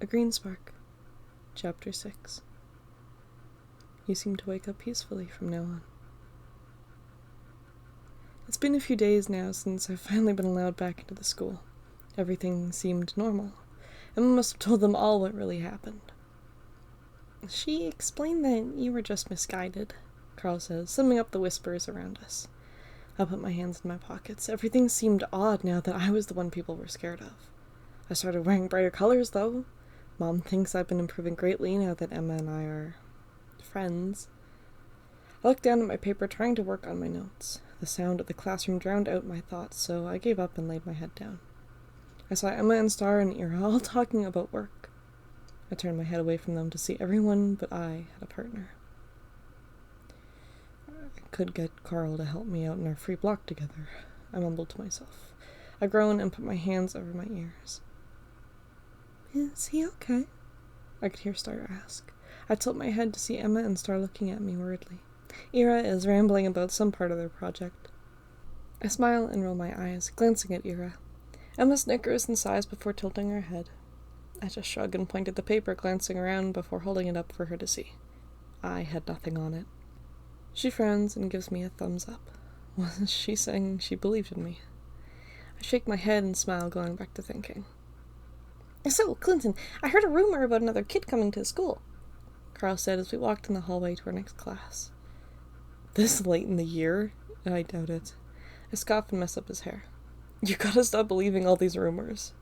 A Green Spark. Chapter 6. You seem to wake up peacefully from now on. It's been a few days now since I've finally been allowed back into the school. Everything seemed normal. Emma must have told them all what really happened. She explained that you were just misguided, Carl says, summing up the whispers around us. I put my hands in my pockets. Everything seemed odd now that I was the one people were scared of. I started wearing brighter colors, though. Mom thinks I've been improving greatly now that Emma and I are friends. I looked down at my paper, trying to work on my notes. The sound of the classroom drowned out my thoughts, so I gave up and laid my head down. I saw Emma and Star and Ira all talking about work. I turned my head away from them to see everyone but I had a partner. I could get Carl to help me out in our free block together, I mumbled to myself. I groaned and put my hands over my ears. Is he okay? I could hear Star ask. I tilt my head to see Emma and Star looking at me worriedly. Ira is rambling about some part of their project. I smile and roll my eyes, glancing at Ira. Emma snickers and sighs before tilting her head. I just shrug and point at the paper, glancing around before holding it up for her to see. I had nothing on it. She frowns and gives me a thumbs up. Wasn't she saying she believed in me? I shake my head and smile, going back to thinking. So, Clinton, I heard a rumor about another kid coming to school, Carl said as we walked in the hallway to our next class. This late in the year? I doubt it. I scoff and mess up his hair. You gotta stop believing all these rumors.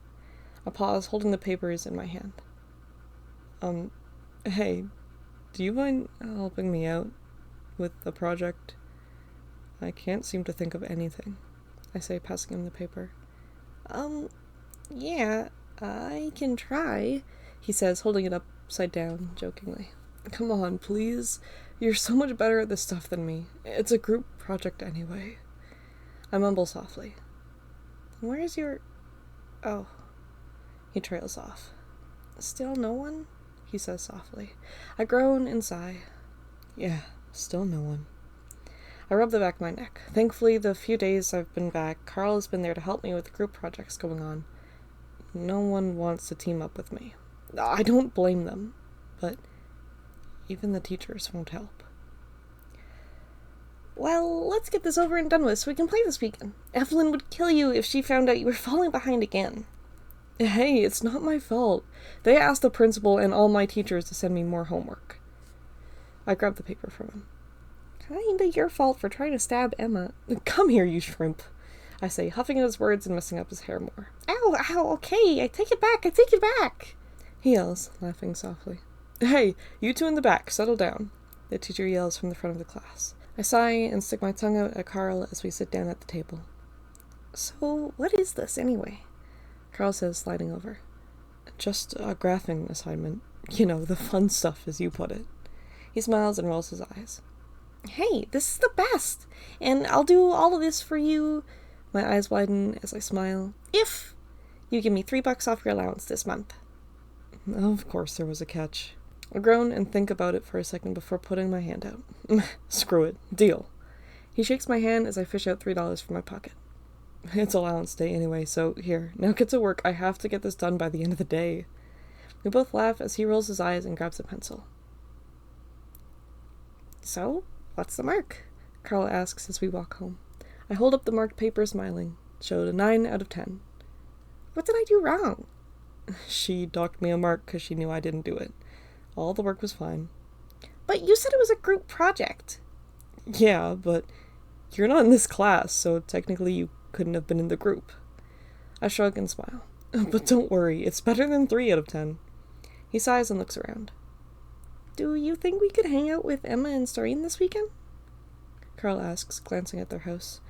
I pause, holding the papers in my hand. Hey, do you mind helping me out with the project? I can't seem to think of anything, I say, passing him the paper. Yeah, I can try, he says, holding it upside down, jokingly. Come on, please. You're so much better at this stuff than me. It's a group project anyway. I mumble softly. Where's your... Oh. He trails off. Still no one? He says softly. I groan and sigh. Yeah, still no one. I rub the back of my neck. Thankfully, the few days I've been back, Carl has been there to help me with the group projects going on. No one wants to team up with me. I don't blame them, but even the teachers won't help. Well, let's get this over and done with so we can play this weekend. Evelyn would kill you if she found out you were falling behind again. Hey, it's not my fault. They asked the principal and all my teachers to send me more homework. I grab the paper from him. Kinda your fault for trying to stab Emma. Come here, you shrimp, I say, huffing at his words and messing up his hair more. Ow, okay, I take it back. He yells, laughing softly. Hey, you two in the back, settle down, the teacher yells from the front of the class. I sigh and stick my tongue out at Carl as we sit down at the table. So, what is this, anyway? Carl says, sliding over. Just a graphing assignment. You know, the fun stuff, as you put it. He smiles and rolls his eyes. Hey, this is the best! And I'll do all of this for you. My eyes widen as I smile. If you give me $3 off your allowance this month. Of course there was a catch. I groan and think about it for a second before putting my hand out. Screw it. Deal. He shakes my hand as I fish out $3 from my pocket. It's allowance day anyway, so here, now get to work. I have to get this done by the end of the day. We both laugh as he rolls his eyes and grabs a pencil. So, what's the mark? Carl asks as we walk home. I hold up the marked paper, smiling. Showed a 9 out of 10. What did I do wrong? She docked me a mark because she knew I didn't do it. All the work was fine. But you said it was a group project. Yeah, but you're not in this class, so technically you couldn't have been in the group. I shrug and smile. But don't worry, it's better than 3 out of 10. He sighs and looks around. Do you think we could hang out with Emma and Starine this weekend? Carl asks, glancing at their house.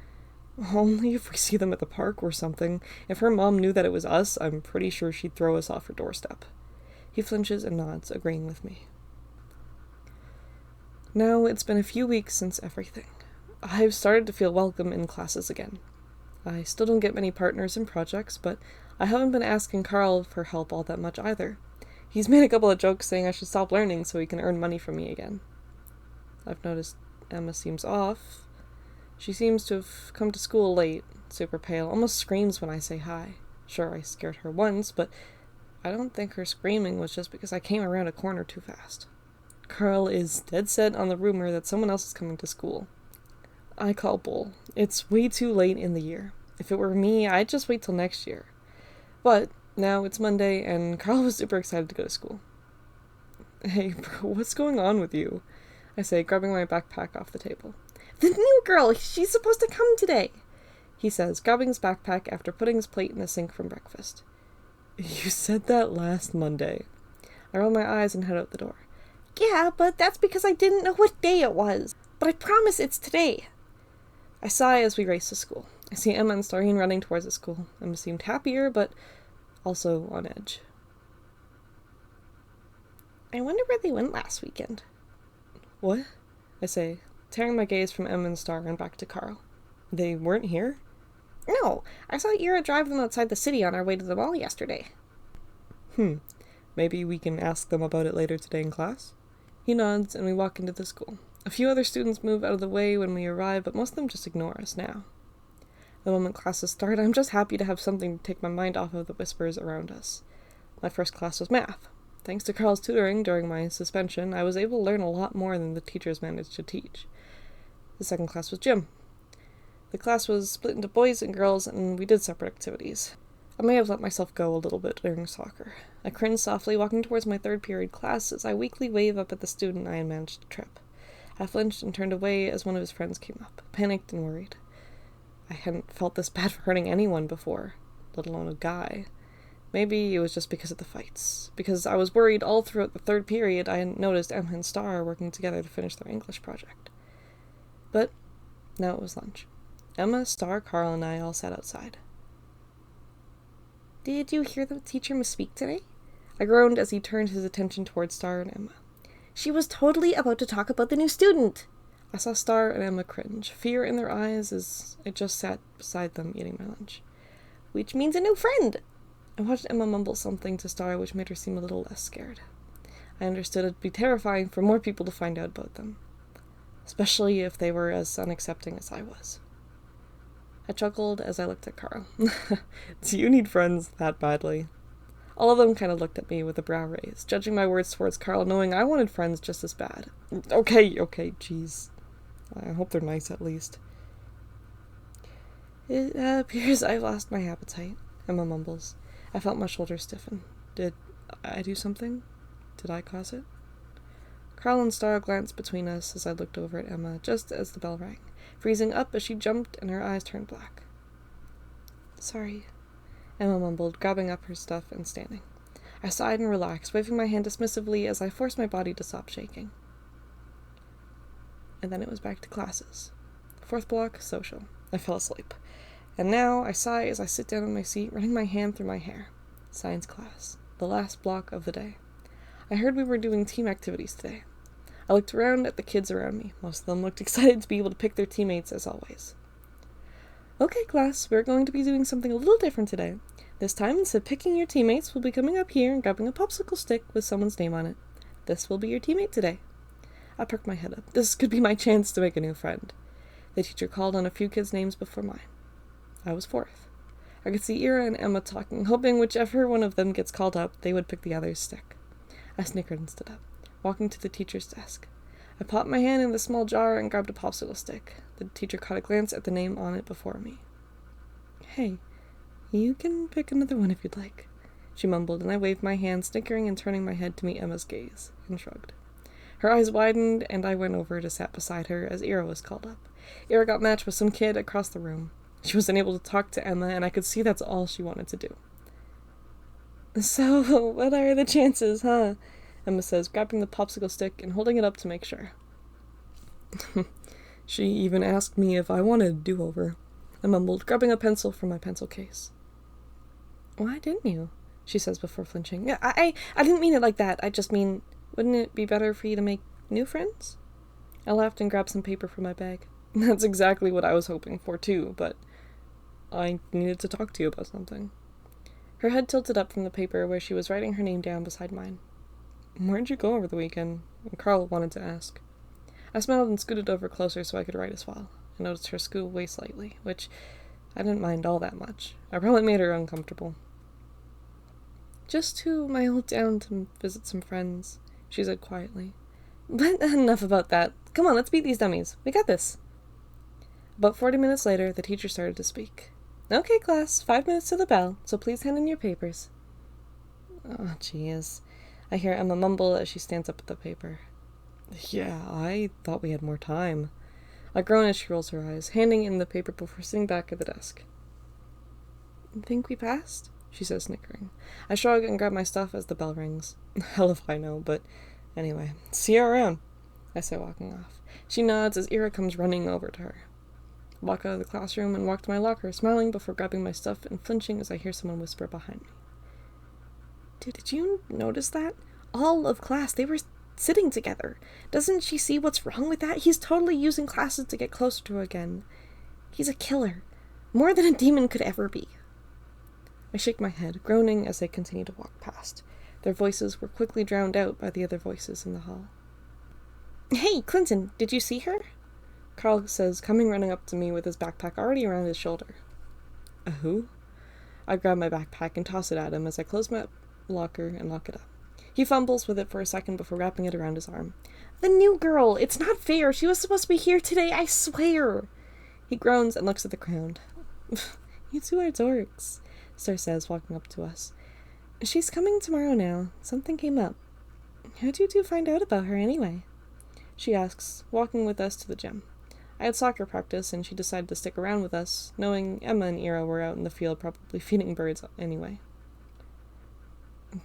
Only if we see them at the park or something. If her mom knew that it was us, I'm pretty sure she'd throw us off her doorstep. He flinches and nods, agreeing with me. Now it's been a few weeks since everything. I've started to feel welcome in classes again. I still don't get many partners in projects, but I haven't been asking Carl for help all that much either. He's made a couple of jokes saying I should stop learning so he can earn money from me again. I've noticed Emma seems off. She seems to have come to school late, super pale, almost screams when I say hi. Sure, I scared her once, but I don't think her screaming was just because I came around a corner too fast. Carl is dead set on the rumor that someone else is coming to school. I call bull. It's way too late in the year. If it were me, I'd just wait till next year. But now it's Monday, and Carl was super excited to go to school. Hey, bro, what's going on with you? I say, grabbing my backpack off the table. The new girl! She's supposed to come today! He says, grabbing his backpack after putting his plate in the sink from breakfast. You said that last Monday. I roll my eyes and head out the door. Yeah, but that's because I didn't know what day it was. But I promise it's today. I sigh as we race to school. I see Emma and Starine running towards the school. Emma seemed happier, but also on edge. I wonder where they went last weekend. What? I say, tearing my gaze from Emma and Star and back to Carl. They weren't here? No, I saw Ira drive them outside the city on our way to the mall yesterday. Maybe we can ask them about it later today in class? He nods, and we walk into the school. A few other students move out of the way when we arrive, but most of them just ignore us now. The moment classes start, I'm just happy to have something to take my mind off of the whispers around us. My first class was math. Thanks to Carl's tutoring during my suspension, I was able to learn a lot more than the teachers managed to teach. The second class was gym. The class was split into boys and girls, and we did separate activities. I may have let myself go a little bit during soccer. I cringe softly, walking towards my third period class as I weakly wave up at the student I had managed to trip. I flinched and turned away as one of his friends came up, panicked and worried. I hadn't felt this bad for hurting anyone before, let alone a guy. Maybe it was just because of the fights. Because I was worried all throughout the third period I hadn't noticed Emma and Star working together to finish their English project. But now it was lunch. Emma, Star, Carl, and I all sat outside. Did you hear the teacher misspeak today? I groaned as he turned his attention towards Star and Emma. She was totally about to talk about the new student. I saw Star and Emma cringe, fear in their eyes as I just sat beside them eating my lunch. Which means a new friend. I watched Emma mumble something to Star, which made her seem a little less scared. I understood it'd be terrifying for more people to find out about them, especially if they were as unaccepting as I was. I chuckled as I looked at Carl. Do you need friends that badly? All of them kind of looked at me with a brow raised, judging my words towards Carl, knowing I wanted friends just as bad. Okay, jeez. I hope they're nice at least. It appears I've lost my appetite, Emma mumbles. I felt my shoulders stiffen. Did I do something? Did I cause it? Carl and Star glanced between us as I looked over at Emma just as the bell rang, freezing up as she jumped and her eyes turned black. Sorry, Emma mumbled, grabbing up her stuff and standing. I sighed and relaxed, waving my hand dismissively as I forced my body to stop shaking. And then it was back to classes. Fourth block, social. I fell asleep. And now I sigh as I sit down in my seat, running my hand through my hair. Science class. The last block of the day. I heard we were doing team activities today. I looked around at the kids around me. Most of them looked excited to be able to pick their teammates, as always. Okay, class, we're going to be doing something a little different today. This time, instead of picking your teammates, we'll be coming up here and grabbing a popsicle stick with someone's name on it. This will be your teammate today. I perked my head up. This could be my chance to make a new friend. The teacher called on a few kids' names before mine. I was fourth. I could see Ira and Emma talking, hoping whichever one of them gets called up, they would pick the other's stick. I snickered and stood up, walking to the teacher's desk. I popped my hand in the small jar and grabbed a popsicle stick. The teacher caught a glance at the name on it before me. Hey, you can pick another one if you'd like, she mumbled, and I waved my hand, snickering and turning my head to meet Emma's gaze, and shrugged. Her eyes widened, and I went over to sat beside her as Ira was called up. Ira got matched with some kid across the room. She wasn't able to talk to Emma, and I could see that's all she wanted to do. So, what are the chances, huh? Emma says, grabbing the popsicle stick and holding it up to make sure. She even asked me if I wanted a do-over, I mumbled, grabbing a pencil from my pencil case. Why didn't you? She says before flinching. I didn't mean it like that. I just mean, wouldn't it be better for you to make new friends? I laughed and grabbed some paper from my bag. That's exactly what I was hoping for, too, but I needed to talk to you about something. Her head tilted up from the paper where she was writing her name down beside mine. Where'd you go over the weekend? Carl wanted to ask. I smiled and scooted over closer so I could write as well. I noticed her school way slightly, which I didn't mind all that much. I probably made her uncomfortable. Just to my old town to visit some friends, she said quietly. But enough about that. Come on, let's beat these dummies. We got this. About 40 minutes later, the teacher started to speak. Okay, class, 5 minutes to the bell, so please hand in your papers. Oh, jeez. I hear Emma mumble as she stands up at the paper. Yeah, I thought we had more time. I groan as she rolls her eyes, handing in the paper before sitting back at the desk. Think we passed? She says, snickering. I shrug and grab my stuff as the bell rings. Hell if I know, but anyway. See you around, I say, walking off. She nods as Ira comes running over to her. I walk out of the classroom and walk to my locker, smiling before grabbing my stuff and flinching as I hear someone whisper behind me. Dude, did you notice that? All of class, they were sitting together. Doesn't she see what's wrong with that? He's totally using classes to get closer to her again. He's a killer. More than a demon could ever be. I shake my head, groaning as they continue to walk past. Their voices were quickly drowned out by the other voices in the hall. Hey, Clinton, did you see her? Carl says, coming running up to me with his backpack already around his shoulder. A who? I grab my backpack and toss it at him as I close my locker and lock it up. He fumbles with it for a second before wrapping it around his arm. The new girl! It's not fair! She was supposed to be here today, I swear! He groans and looks at the ground. You two are dorks, Star says, walking up to us. She's coming tomorrow now. Something came up. How'd you two find out about her anyway? She asks, walking with us to the gym. I had soccer practice, and she decided to stick around with us, knowing Emma and Ira were out in the field probably feeding birds anyway.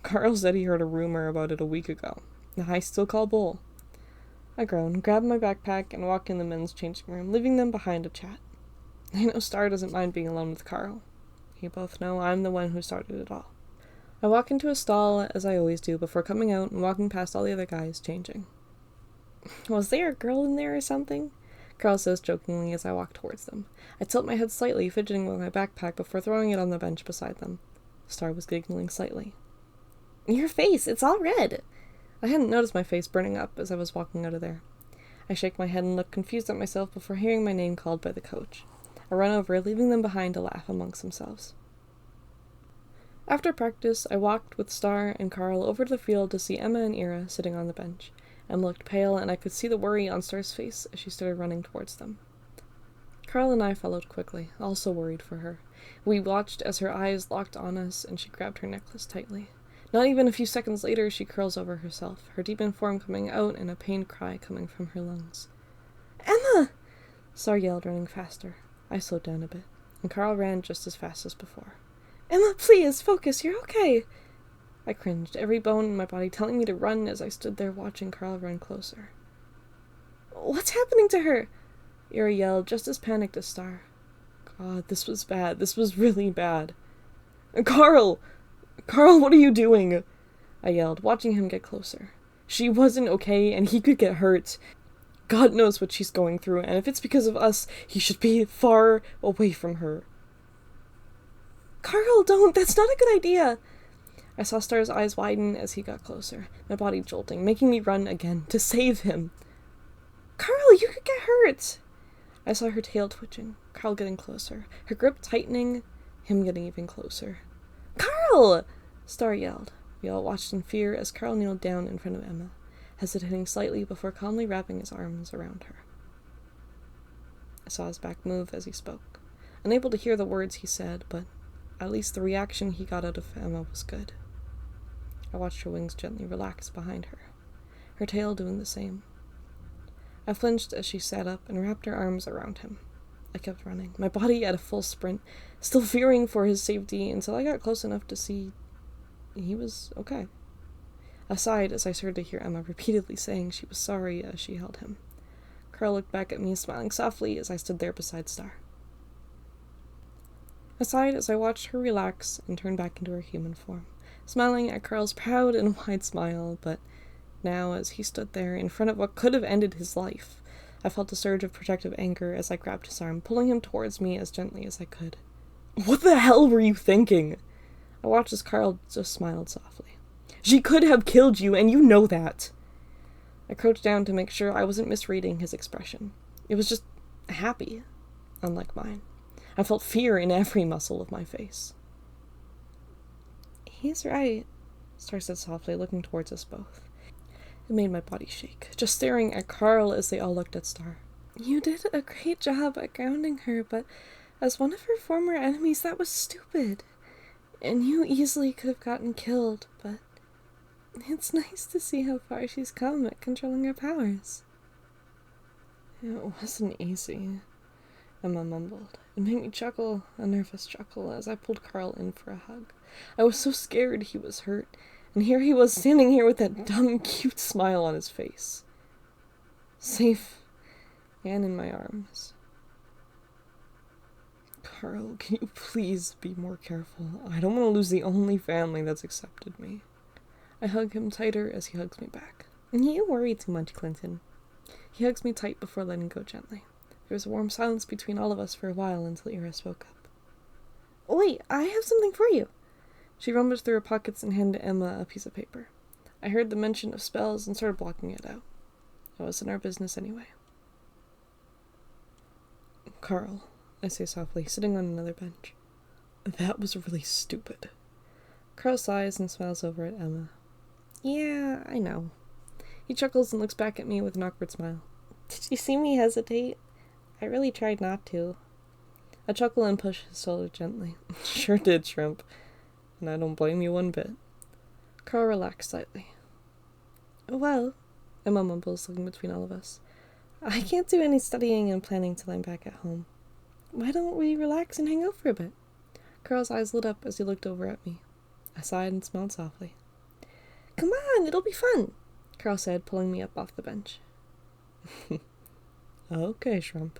Carl said he heard a rumor about it a week ago. I still call bull. I groan, grab my backpack, and walk in the men's changing room, leaving them behind to chat. I know Star doesn't mind being alone with Carl. You both know I'm the one who started it all. I walk into a stall, as I always do, before coming out and walking past all the other guys changing. Was there a girl in there or something? Carl says jokingly as I walk towards them. I tilt my head slightly, fidgeting with my backpack before throwing it on the bench beside them. Star was giggling slightly. Your face, it's all red! I hadn't noticed my face burning up as I was walking out of there. I shake my head and look confused at myself before hearing my name called by the coach. I run over, leaving them behind to laugh amongst themselves. After practice, I walked with Star and Carl over to the field to see Emma and Ira sitting on the bench. Emma looked pale, and I could see the worry on Star's face as she started running towards them. Carl and I followed quickly, also worried for her. We watched as her eyes locked on us, and she grabbed her necklace tightly. Not even a few seconds later, she curls over herself, her deepened form coming out and a pained cry coming from her lungs. Emma! Star yelled, running faster. I slowed down a bit, and Carl ran just as fast as before. Emma, please, focus, you're okay! I cringed, every bone in my body telling me to run as I stood there watching Carl run closer. What's happening to her? Ira yelled, just as panicked as Star. God, this was bad. This was really bad. Carl! Carl, what are you doing? I yelled, watching him get closer. She wasn't okay, and he could get hurt. God knows what she's going through, and if it's because of us, he should be far away from her. Carl, don't! That's not a good idea! I saw Star's eyes widen as he got closer, my body jolting, making me run again, to save him. Carl, you could get hurt! I saw her tail twitching, Carl getting closer, her grip tightening, him getting even closer. Carl! Star yelled. We all watched in fear as Carl kneeled down in front of Emma, hesitating slightly before calmly wrapping his arms around her. I saw his back move as he spoke, unable to hear the words he said, but at least the reaction he got out of Emma was good. I watched her wings gently relax behind her, her tail doing the same. I flinched as she sat up and wrapped her arms around him. I kept running, my body at a full sprint, still fearing for his safety until I got close enough to see he was okay. I sighed as I started to hear Emma repeatedly saying she was sorry as she held him. Carl looked back at me, smiling softly as I stood there beside Star. I sighed as I watched her relax and turn back into her human form, smiling at Carl's proud and wide smile, but now, as he stood there in front of what could have ended his life, I felt a surge of protective anger as I grabbed his arm, pulling him towards me as gently as I could. What the hell were you thinking? I watched as Carl just smiled softly. She could have killed you, and you know that. I crouched down to make sure I wasn't misreading his expression. It was just happy, unlike mine. I felt fear in every muscle of my face. He's right, Star said softly, looking towards us both. It made my body shake, just staring at Carl as they all looked at Star. You did a great job at grounding her, but as one of her former enemies, that was stupid. And you easily could have gotten killed, but it's nice to see how far she's come at controlling her powers. It wasn't easy, Emma mumbled. It made me chuckle, a nervous chuckle, as I pulled Carl in for a hug. I was so scared he was hurt, and here he was standing here with that dumb, cute smile on his face. Safe, and in my arms. Carl, can you please be more careful? I don't want to lose the only family that's accepted me. I hug him tighter as he hugs me back. You worry too much, Clinton. He hugs me tight before letting go gently. There was a warm silence between all of us for a while until Ira spoke up. Wait, I have something for you. She rummaged through her pockets and handed Emma a piece of paper. I heard the mention of spells and started blocking it out. It wasn't our business anyway. Carl, I say softly, sitting on another bench. That was really stupid. Carl sighs and smiles over at Emma. Yeah, I know. He chuckles and looks back at me with an awkward smile. Did you see me hesitate? I really tried not to. I chuckle and push his shoulder gently. Sure did, Shrimp. And I don't blame you one bit. Carl relaxed slightly. Well, Emma mumbles, looking between all of us. I can't do any studying and planning till I'm back at home. Why don't we relax and hang out for a bit? Carl's eyes lit up as he looked over at me. I sighed and smiled softly. Come on, it'll be fun, Carl said, pulling me up off the bench. Okay, Shrimp.